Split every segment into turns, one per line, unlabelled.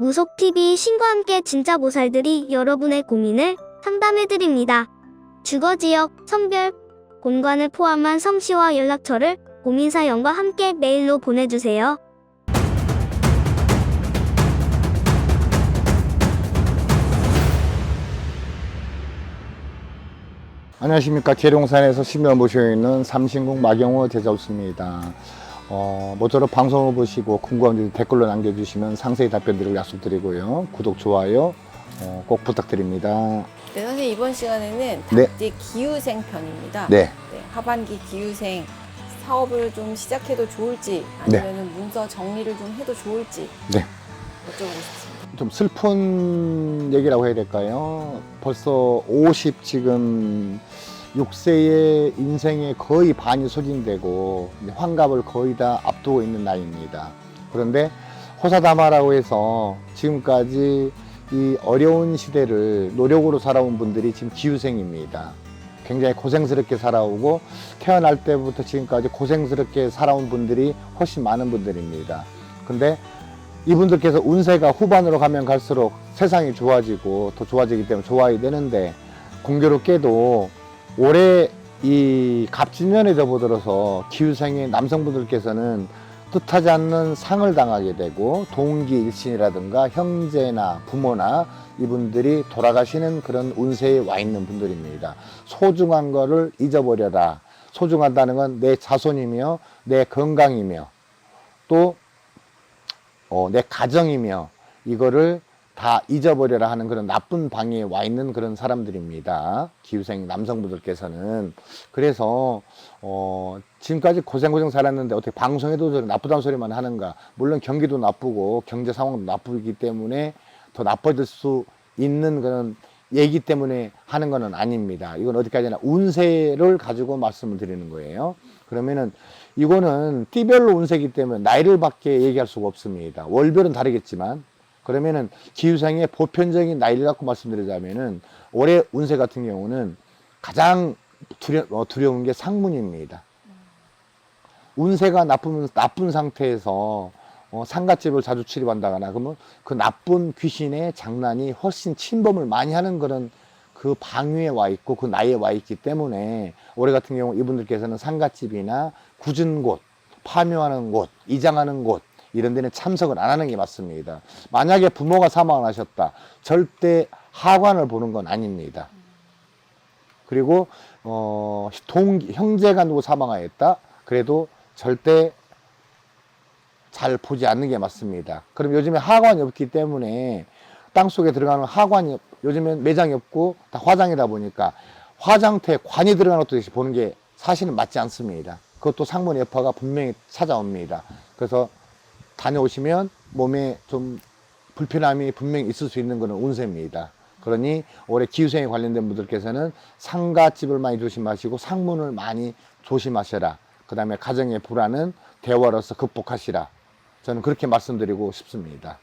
무속TV 신과 함께 진짜 보살들이 여러분의 고민을 상담해드립니다. 주거지역, 성별, 공간을 포함한 성씨와 연락처를 고민사연과 함께 메일로 보내주세요.
안녕하십니까. 계룡산에서 신묘 모시고 있는 삼신궁 마경호 제자우스입니다. 모쪼록 방송을 보시고 궁금한 점 댓글로 남겨주시면 상세히 답변드리고 약속드리고요. 구독, 좋아요 꼭 부탁드립니다.
네, 선생님 이번 시간에는
네.
닭띠 기후생 편입니다.
네.
하반기 기후생 사업을 좀 시작해도 좋을지 아니면 문서 정리를 좀 해도 좋을지
네.
여쭤보고 싶습니다.
좀 슬픈 얘기라고 해야 될까요? 벌써 50 지금 6세의 인생의 거의 반이 소진되고 환갑을 거의 다 앞두고 있는 나이입니다. 그런데 호사다마라고 해서 지금까지 이 어려운 시대를 노력으로 살아온 분들이 지금 기후생입니다. 굉장히 고생스럽게 살아오고 태어날 때부터 지금까지 고생스럽게 살아온 분들이 훨씬 많은 분들입니다. 근데 이분들께서 운세가 후반으로 가면 갈수록 세상이 좋아지고 더 좋아지기 때문에 좋아야 되는데 공교롭게도 올해 이 갑진년에 접어들어서 기후생의 남성분들께서는 뜻하지 않는 상을 당하게 되고 동기 일신이라든가 형제나 부모나 이분들이 돌아가시는 그런 운세에 와 있는 분들입니다. 소중한 거를 잊어버려라. 소중하다는 건 내 자손이며 내 건강이며 또 내 가정이며 이거를 다 잊어버려라 하는 그런 나쁜 방에 와 있는 그런 사람들입니다. 기후생 남성분들께서는. 그래서 지금까지 고생 살았는데 어떻게 방송에도 저런 나쁘다는 소리만 하는가. 물론 경기도 나쁘고 경제 상황도 나쁘기 때문에 더 나빠질 수 있는 그런 얘기 때문에 하는 것은 아닙니다. 이건 어디까지나 운세를 가지고 말씀을 드리는 거예요. 그러면은 이거는 띠별로 운세이기 때문에 나이를 밖에 얘기할 수가 없습니다. 월별은 다르겠지만 그러면은 기후상의 보편적인 나이를 갖고 말씀드리자면은 올해 운세 같은 경우는 가장 두려운 게 상문입니다. 운세가 나쁜 상태에서 상갓집을 자주 출입한다거나 그러면 그 나쁜 귀신의 장난이 훨씬 침범을 많이 하는 그런 그 방위에 와 있고 그 나이에 와 있기 때문에 올해 같은 경우 이분들께서는 상갓집이나 굳은 곳, 파묘하는 곳, 이장하는 곳 이런 데는 참석을 안 하는 게 맞습니다. 만약에 부모가 사망을 하셨다. 절대 하관을 보는 건 아닙니다. 그리고 형제가 누구 사망하였다. 그래도 절대 잘 보지 않는 게 맞습니다. 그럼 요즘에 하관이 없기 때문에 땅속에 들어가는 하관이 요즘엔 매장이 없고 다 화장이다 보니까 화장터에 관이 들어가는 것도 보는 게 사실은 맞지 않습니다. 그것도 상문의 여파가 분명히 찾아옵니다. 그래서 다녀오시면 몸에 좀 불편함이 분명히 있을 수 있는 그런 운세입니다. 그러니 올해 기후생에 관련된 분들께서는 상가집을 많이 조심하시고 상문을 많이 조심하셔라. 그 다음에 가정의 불안은 대화로서 극복하시라. 저는 그렇게 말씀드리고 싶습니다.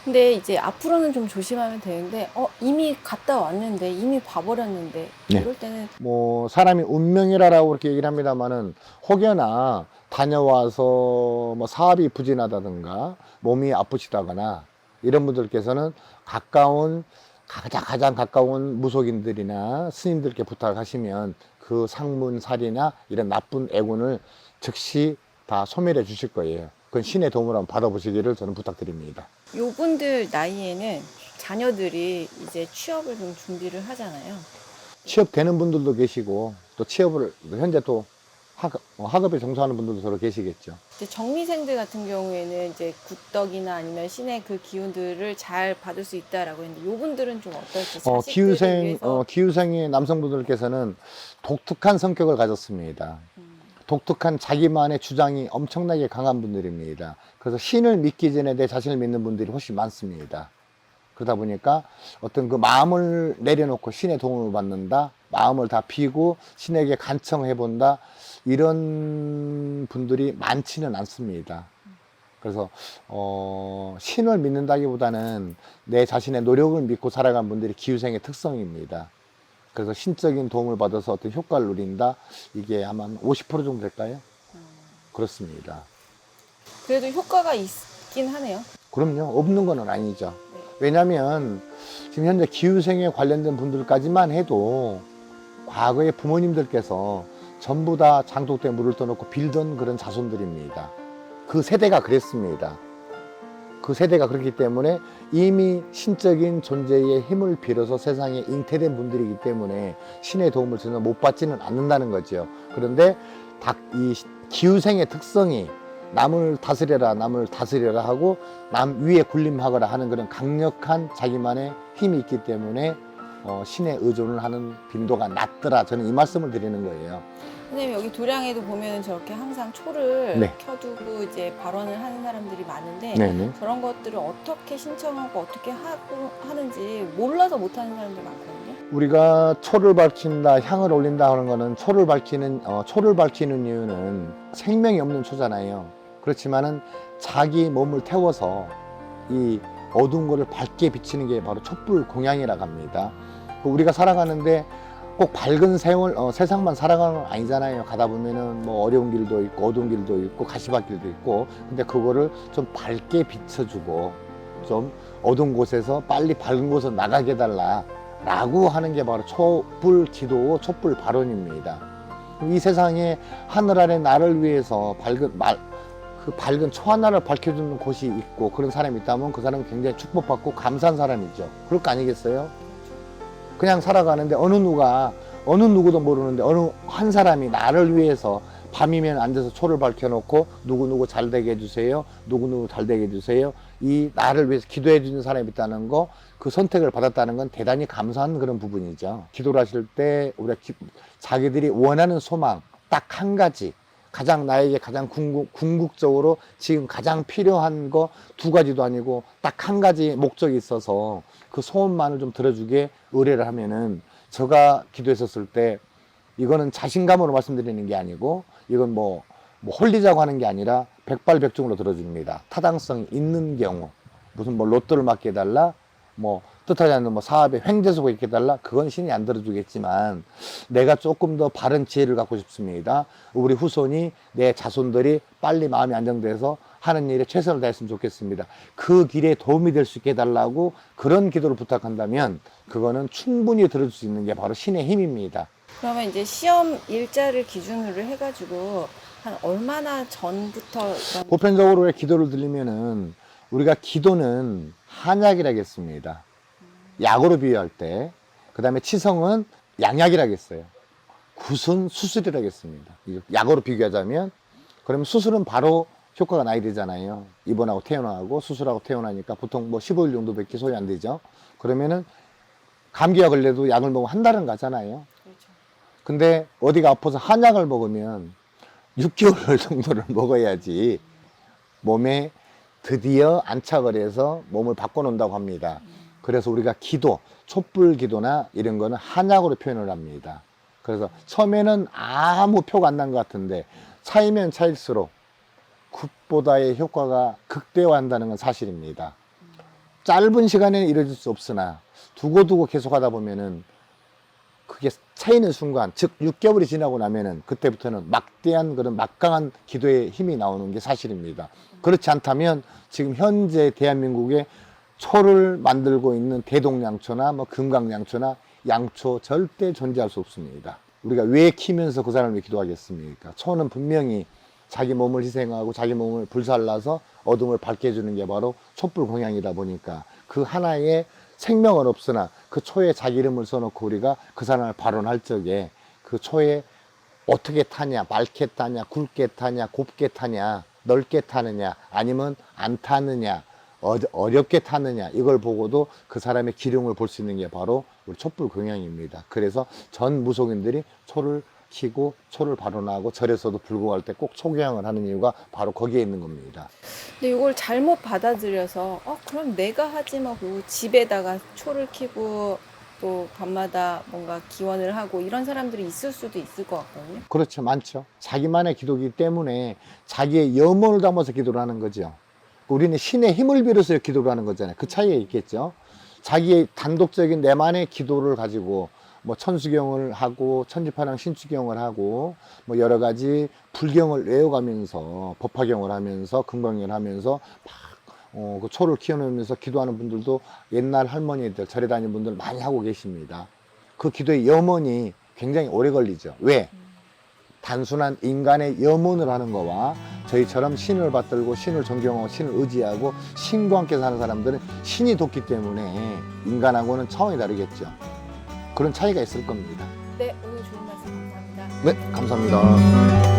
근데 이제 앞으로는 좀 조심하면 되는데 이미 갔다 왔는데 이미 봐버렸는데
네.
이럴 때는
뭐 사람이 운명이라고 그렇게 얘기를 합니다만은 혹여나 다녀와서 뭐 사업이 부진하다든가 몸이 아프시다거나 이런 분들께서는 가장 가까운 무속인들이나 스님들께 부탁을 하시면 그 상문살이나 이런 나쁜 애군을 즉시 다 소멸해 주실 거예요. 그건 신의 도움을 한번 받아보시기를 저는 부탁드립니다.
요분들 나이에는 자녀들이 이제 취업을 좀 준비를 하잖아요.
취업되는 분들도 계시고 또 취업을 현재 또 학업에 종사하는 분들도 서로 계시겠죠.
이제 정미생들 같은 경우에는 이제 굿덕이나 아니면 신의 그 기운들을 잘 받을 수 있다라고 했는데 요분들은 좀 어떨지 자식들을 위해서
기후생의 남성분들께서는 독특한 성격을 가졌습니다. 독특한 자기만의 주장이 엄청나게 강한 분들입니다. 그래서 신을 믿기 전에 내 자신을 믿는 분들이 훨씬 많습니다. 그러다 보니까 어떤 그 마음을 내려놓고 신의 도움을 받는다, 마음을 다 비고 신에게 간청해 본다, 이런 분들이 많지는 않습니다. 그래서 신을 믿는다기보다는 내 자신의 노력을 믿고 살아간 분들이 기후생의 특성입니다. 그래서 신적인 도움을 받아서 어떤 효과를 누린다. 이게 아마 50% 정도 될까요? 그렇습니다.
그래도 효과가 있긴 하네요.
그럼요. 없는 건 아니죠.
네.
왜냐하면 지금 현재 기후생에 관련된 분들까지만 해도 과거에 부모님들께서 전부 다 장독대에 물을 떠놓고 빌던 그런 자손들입니다. 그 세대가 그랬습니다. 그 세대가 그렇기 때문에 이미 신적인 존재의 힘을 빌어서 세상에 잉태된 분들이기 때문에 신의 도움을 전혀 못 받지는 않는다는 거죠. 그런데 이 기후생의 특성이 남을 다스려라 하고 남 위에 군림하거라 하는 그런 강력한 자기만의 힘이 있기 때문에 신에 의존을 하는 빈도가 낮더라. 저는 이 말씀을 드리는 거예요.
선생님 여기 도량에도 보면 저렇게 항상 초를
네.
켜두고 이제 발언을 하는 사람들이 많은데
네네.
저런 것들을 어떻게 신청하고 어떻게 하는지 몰라서 못하는 사람들이 많거든요.
우리가 초를 밝힌다, 향을 올린다 하는 거는 초를 밝히는 이유는 생명이 없는 초잖아요. 그렇지만은 자기 몸을 태워서 이 어두운 거를 밝게 비치는 게 바로 촛불 공양이라고 합니다. 우리가 살아가는데 꼭 밝은 세상만 살아가는 건 아니잖아요. 가다 보면은 뭐 어려운 길도 있고 어두운 길도 있고 가시밭길도 있고, 근데 그거를 좀 밝게 비춰주고 좀 어두운 곳에서 빨리 밝은 곳으로 나가게 해달라 라고 하는 게 바로 촛불 기도, 촛불 발언입니다. 이 세상에 하늘 아래 나를 위해서 그 밝은 초 하나를 밝혀주는 곳이 있고 그런 사람이 있다면 그 사람은 굉장히 축복받고 감사한 사람이죠. 그럴 거 아니겠어요? 그냥 살아가는데 어느 누구도 모르는데 어느 한 사람이 나를 위해서 밤이면 앉아서 초를 밝혀놓고 누구누구 잘 되게 해주세요, 누구누구 잘 되게 해주세요, 이 나를 위해서 기도해 주는 사람이 있다는 거, 그 선택을 받았다는 건 대단히 감사한 그런 부분이죠. 기도를 하실 때 우리가 자기들이 원하는 소망 딱 한 가지, 나에게 가장 궁극적으로 지금 가장 필요한 거 두 가지도 아니고 딱 한 가지 목적이 있어서 그 소원만을 좀 들어주게 의뢰를 하면은, 제가 기도했었을 때 이거는 자신감으로 말씀드리는 게 아니고 이건 뭐 홀리자고 하는 게 아니라 백발백중으로 들어줍니다. 타당성이 있는 경우, 무슨 뭐 로또를 맞게 해달라, 뭐 뜻하지 않는 뭐 사업에 횡재소가 있게 해달라, 그건 신이 안 들어주겠지만 내가 조금 더 바른 지혜를 갖고 싶습니다. 우리 후손이, 내 자손들이 빨리 마음이 안정돼서 하는 일에 최선을 다했으면 좋겠습니다. 그 길에 도움이 될 수 있게 해달라고 그런 기도를 부탁한다면 그거는 충분히 들어줄 수 있는 게 바로 신의 힘입니다.
그러면 이제 시험 일자를 기준으로 해가지고 한 얼마나 전부터 그런
보편적으로 왜 기도를 드리면은, 우리가 기도는 한약이라고 했습니다. 약으로 비유할 때. 그 다음에 치성은 양약이라고 했어요. 굿은 수술이라고 했습니다. 약으로 비교하자면, 그러면 수술은 바로 효과가 나야 되잖아요. 입원하고 퇴원하고 수술하고 퇴원하니까 보통 뭐 15일 정도밖에 소요 안 되죠. 그러면은 감기가 걸려도 약을 먹으면 한 달은 가잖아요.
그렇죠.
근데 어디가 아파서 한약을 먹으면 6개월 정도를 먹어야지 몸에 드디어 안착을 해서 몸을 바꿔놓는다고 합니다. 그래서 우리가 기도, 촛불 기도나 이런 거는 한약으로 표현을 합니다. 그래서 처음에는 아무 표가 안 난 것 같은데 차이면 차일수록 굿보다의 효과가 극대화한다는 건 사실입니다. 짧은 시간에 이루어질 수 없으나 두고두고 계속 하다 보면은 그게 차이는 순간, 즉 6개월이 지나고 나면은 그때부터는 막대한 그런 막강한 기도의 힘이 나오는 게 사실입니다. 그렇지 않다면 지금 현재 대한민국에 초를 만들고 있는 대동양초나 뭐 금강양초나 양초 절대 존재할 수 없습니다. 우리가 왜 키면서 그 사람을 왜 기도하겠습니까? 초는 분명히 자기 몸을 희생하고 자기 몸을 불살라서 어둠을 밝게 해주는 게 바로 촛불 공양이다 보니까 그 하나의 생명은 없으나 그 초에 자기 이름을 써놓고 우리가 그 사람을 발언할 적에 그 초에 어떻게 타냐, 맑게 타냐, 굵게 타냐, 곱게 타냐, 넓게 타느냐, 아니면 안 타느냐, 어렵게 타느냐, 이걸 보고도 그 사람의 기륭을 볼 수 있는 게 바로 우리 촛불 공양입니다. 그래서 전 무속인들이 초를 켜고 초를 발언하고 절에서도 불구할 때 꼭 초경을 하는 이유가 바로 거기에 있는 겁니다.
근데 이걸 잘못 받아들여서 그럼 내가 하지 말고 집에다가 초를 켜고 또 밤마다 뭔가 기원을 하고 이런 사람들이 있을 수도 있을 것 같거든요.
그렇죠. 많죠. 자기만의 기도이기 때문에 자기의 염원을 담아서 기도를 하는 거죠. 우리는 신의 힘을 빌어서 기도를 하는 거잖아요. 그 차이에 있겠죠. 자기의 단독적인 내만의 기도를 가지고 뭐 천수경을 하고 천지판왕 신추경을 하고 뭐 여러 가지 불경을 외워가면서 법화경을 하면서 금강경을 하면서 막 그 초를 키워놓으면서 기도하는 분들도 옛날 할머니들, 절에 다니는 분들 많이 하고 계십니다. 그 기도의 염원이 굉장히 오래 걸리죠. 왜? 단순한 인간의 염원을 하는 거와 저희처럼 신을 받들고 신을 존경하고 신을 의지하고 신과 함께 사는 사람들은 신이 돕기 때문에 인간하고는 차원이 다르겠죠. 그런 차이가 있을 겁니다.
네, 오늘 좋은 말씀 감사합니다.
네, 감사합니다.